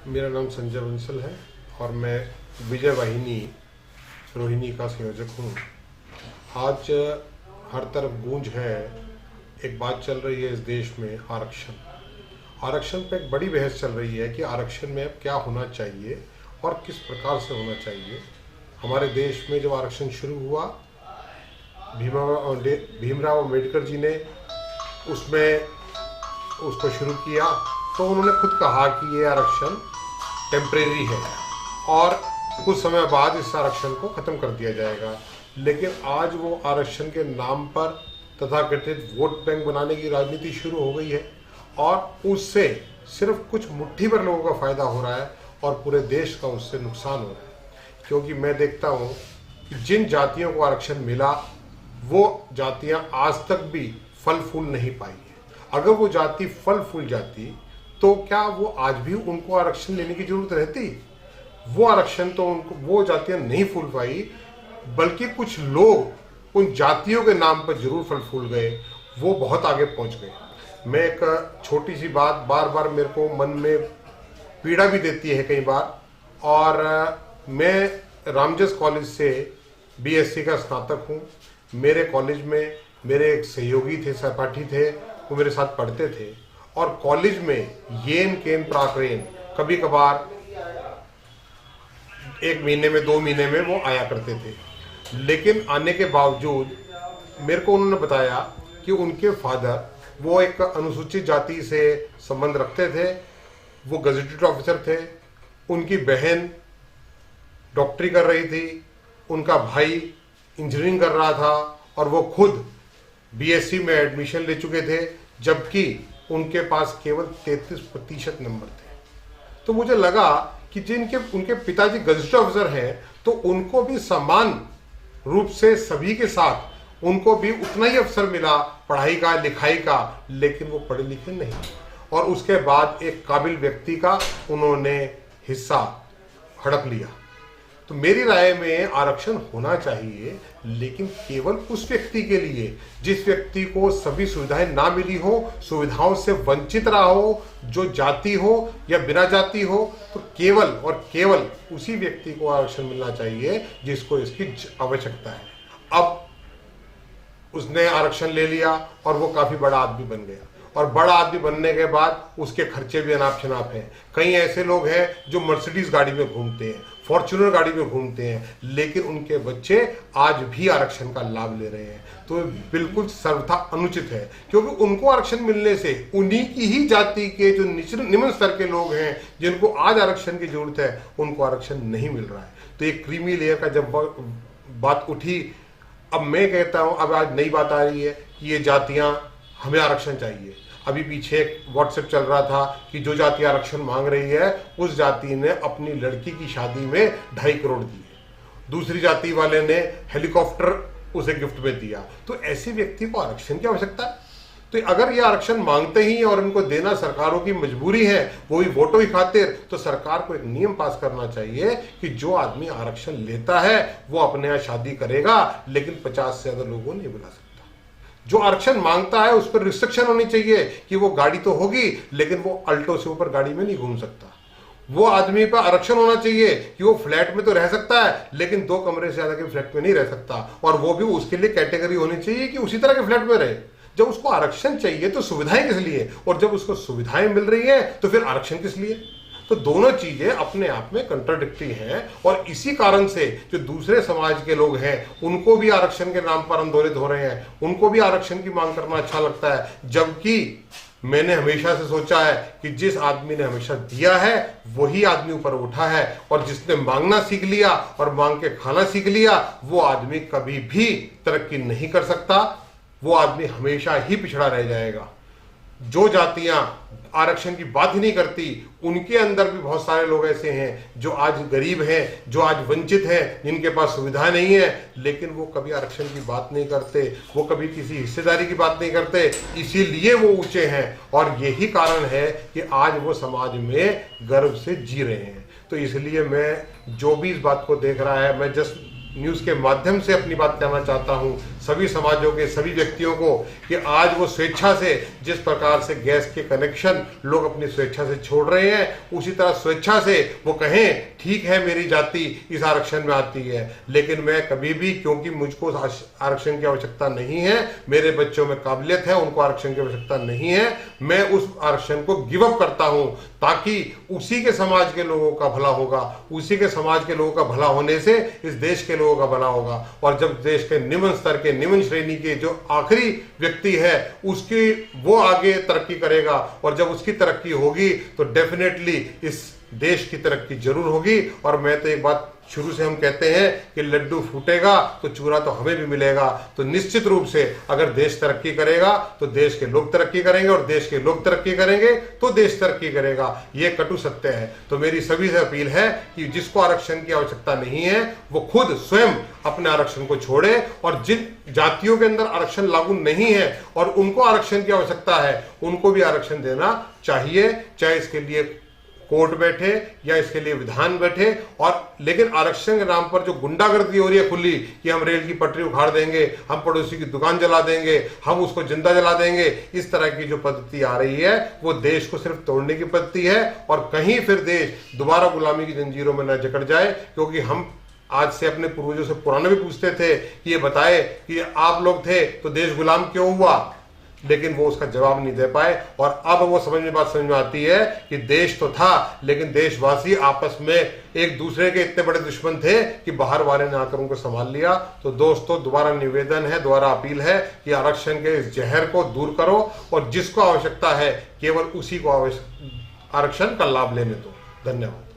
मेरा नाम संजय बंसल है और मैं विजय वाहिनी रोहिणी का संयोजक हूँ। आज हर तरफ गूंज है, एक बात चल रही है इस देश में, आरक्षण पे एक बड़ी बहस चल रही है कि आरक्षण में अब क्या होना चाहिए और किस प्रकार से होना चाहिए। हमारे देश में जब आरक्षण शुरू हुआ, भीमराव अम्बेडकर जी ने उसको शुरू किया, तो उन्होंने खुद कहा कि ये आरक्षण टेम्परेरी है और कुछ समय बाद इस आरक्षण को ख़त्म कर दिया जाएगा। लेकिन आज वो आरक्षण के नाम पर तथाकथित वोट बैंक बनाने की राजनीति शुरू हो गई है और उससे सिर्फ कुछ मुट्ठी भर लोगों का फ़ायदा हो रहा है और पूरे देश का उससे नुकसान हो रहा है। क्योंकि मैं देखता हूँ कि जिन जातियों को आरक्षण मिला वो जातियाँ आज तक भी फल फूल नहीं पाई है। अगर वो जाति फल फूल जाती तो क्या वो आज भी उनको आरक्षण लेने की जरूरत रहती? वो आरक्षण तो उनको, वो जातियां नहीं फूल पाई, बल्कि कुछ लोग उन जातियों के नाम पर जरूर फल फूल गए, वो बहुत आगे पहुंच गए। मैं एक छोटी सी बात बार बार मेरे को मन में पीड़ा भी देती है कई बार, और मैं रामजस कॉलेज से बीएससी का स्नातक हूँ। मेरे कॉलेज में मेरे एक सहयोगी थे, सहपाठी थे, वो मेरे साथ पढ़ते थे और कॉलेज में येन केन प्राकरेन कभी कभार 1 महीने में 2 महीने में वो आया करते थे। लेकिन आने के बावजूद मेरे को उन्होंने बताया कि उनके फादर वो एक अनुसूचित जाति से संबंध रखते थे, वो गजेटेड ऑफिसर थे, उनकी बहन डॉक्टरी कर रही थी, उनका भाई इंजीनियरिंग कर रहा था और वो खुद बीएससी में एडमिशन ले चुके थे, जबकि उनके पास केवल 33% नंबर थे। तो मुझे लगा कि उनके पिताजी गजेटेड ऑफिसर हैं तो उनको भी समान रूप से सभी के साथ उनको भी उतना ही अवसर मिला पढ़ाई का, लिखाई का, लेकिन वो पढ़े लिखे नहीं और उसके बाद एक काबिल व्यक्ति का उन्होंने हिस्सा हड़प लिया। तो मेरी राय में आरक्षण होना चाहिए, लेकिन केवल उस व्यक्ति के लिए जिस व्यक्ति को सभी सुविधाएं ना मिली हो, सुविधाओं से वंचित रहा हो, जो जाति हो या बिना जाति हो, तो केवल और केवल उसी व्यक्ति को आरक्षण मिलना चाहिए जिसको इसकी आवश्यकता है। अब उसने आरक्षण ले लिया और वो काफी बड़ा आदमी बन गया, और बड़ा आदमी बनने के बाद उसके खर्चे भी अनाप शनाप हैं। कई ऐसे लोग हैं जो मर्सिडीज गाड़ी में घूमते हैं, फॉर्च्यूनर गाड़ी में घूमते हैं, लेकिन उनके बच्चे आज भी आरक्षण का लाभ ले रहे हैं। तो बिल्कुल सर्वथा अनुचित है, क्योंकि उनको आरक्षण मिलने से उन्हीं की ही जाति के जो निम्न स्तर के लोग हैं जिनको आज आरक्षण की जरूरत है, उनको आरक्षण नहीं मिल रहा है। तो एक क्रीमी लेयर का जब बात उठी, अब मैं कहता हूं अब आज नई बात आ रही है कि ये जातियां हमें आरक्षण चाहिए। अभी पीछे एक व्हाट्सएप चल रहा था कि जो जाति आरक्षण मांग रही है उस जाति ने अपनी लड़की की शादी में 2.5 करोड़ दिए, दूसरी जाति वाले ने हेलीकॉप्टर उसे गिफ्ट में दिया। तो ऐसे व्यक्ति को आरक्षण की आवश्यकता है? तो अगर ये आरक्षण मांगते ही और इनको देना सरकारों की मजबूरी है, वो भी वोटों की खातिर, तो सरकार को एक नियम पास करना चाहिए कि जो आदमी आरक्षण लेता है वो अपने यहाँ शादी करेगा, लेकिन 50 से ज्यादा लोगों नहीं बुला सकता। जो आरक्षण मांगता है उस पर रिस्ट्रिक्शन होनी चाहिए कि वो गाड़ी तो होगी, लेकिन वो अल्टो से ऊपर गाड़ी में नहीं घूम सकता। वो आदमी पर आरक्षण होना चाहिए कि वो फ्लैट में तो रह सकता है, लेकिन 2 कमरे से ज्यादा के फ्लैट में नहीं रह सकता, और वो भी उसके लिए कैटेगरी होनी चाहिए कि उसी तरह के फ्लैट में रहे। जब उसको आरक्षण चाहिए तो सुविधाएं किस लिए, और जब उसको सुविधाएं मिल रही है तो फिर आरक्षण किस लिए? तो दोनों चीजें अपने आप में कंट्राडिक्टरी हैं, और इसी कारण से जो दूसरे समाज के लोग हैं उनको भी आरक्षण के नाम पर आंदोलित हो रहे हैं, उनको भी आरक्षण की मांग करना अच्छा लगता है। जबकि मैंने हमेशा से सोचा है कि जिस आदमी ने हमेशा दिया है वही आदमी ऊपर उठा है, और जिसने मांगना सीख लिया और मांग के खाना सीख लिया वो आदमी कभी भी तरक्की नहीं कर सकता, वो आदमी हमेशा ही पिछड़ा रह जाएगा। जो जातियां आरक्षण की बात ही नहीं करती, उनके अंदर भी बहुत सारे लोग ऐसे हैं जो आज गरीब हैं, जो आज वंचित हैं, जिनके पास सुविधाएं नहीं है, लेकिन वो कभी आरक्षण की बात नहीं करते, वो कभी किसी हिस्सेदारी की बात नहीं करते, इसीलिए वो ऊंचे हैं। और यही कारण है कि आज वो समाज में गर्व से जी रहे हैं। तो इसलिए मैं जो भी इस बात को देख रहा है, मैं जस्ट न्यूज़ के माध्यम से अपनी बात कहना चाहता हूँ सभी समाजों के सभी व्यक्तियों को कि आज वो स्वेच्छा से जिस प्रकार से गैस के कनेक्शन लोग अपनी स्वेच्छा से छोड़ रहे हैं, उसी तरह स्वेच्छा से वो कहें ठीक है मेरी जाति इस आरक्षण में आती है, लेकिन मैं कभी भी, क्योंकि मुझको आरक्षण की आवश्यकता नहीं है, मेरे बच्चों में काबिलियत है, उनको आरक्षण की आवश्यकता नहीं है, मैं उस आरक्षण को गिव अप करता हूं ताकि उसी के समाज के लोगों का भला होगा, उसी के समाज के लोगों का भला होने से इस देश के लोगों का भला होगा। और जब देश के निम्न स्तर के, निम्न श्रेणी के जो आखिरी व्यक्ति है उसकी वो आगे तरक्की करेगा, और जब उसकी तरक्की होगी तो डेफिनेटली इस देश की तरक्की जरूर होगी। और मैं तो एक बात शुरू से हम कहते हैं कि लड्डू फूटेगा तो चूरा तो हमें भी मिलेगा। तो निश्चित रूप से अगर देश तरक्की करेगा तो देश के लोग तरक्की करेंगे, और देश के लोग तरक्की करेंगे तो देश तरक्की करेगा। ये कटु सत्य है। तो मेरी सभी से अपील है कि जिसको आरक्षण की आवश्यकता नहीं है वो खुद स्वयं अपने आरक्षण को छोड़े, और जिन जातियों के अंदर आरक्षण लागू नहीं है और उनको आरक्षण की आवश्यकता है उनको भी आरक्षण देना चाहिए, चाहे इसके लिए कोर्ट बैठे या इसके लिए विधान बैठे। और लेकिन आरक्षण के नाम पर जो गुंडागर्दी हो रही है खुली कि हम रेल की पटरी उखाड़ देंगे, हम पड़ोसी की दुकान जला देंगे, हम उसको जिंदा जला देंगे, इस तरह की जो पद्धति आ रही है वो देश को सिर्फ तोड़ने की पद्धति है, और कहीं फिर देश दोबारा गुलामी की जंजीरों में न जकड़ जाए। क्योंकि हम आज से अपने पूर्वजों से पुराने भी पूछते थे कि ये बताए कि आप लोग थे तो देश गुलाम क्यों हुआ, लेकिन वो उसका जवाब नहीं दे पाए। और अब वो बात समझ में आती है कि देश तो था लेकिन देशवासी आपस में एक दूसरे के इतने बड़े दुश्मन थे कि बाहर वाले ने आकर उनको संभाल लिया। तो दोस्तों दोबारा निवेदन है, दोबारा अपील है कि आरक्षण के इस जहर को दूर करो, और जिसको आवश्यकता है केवल उसी को आरक्षण का लाभ लेने दो। धन्यवाद।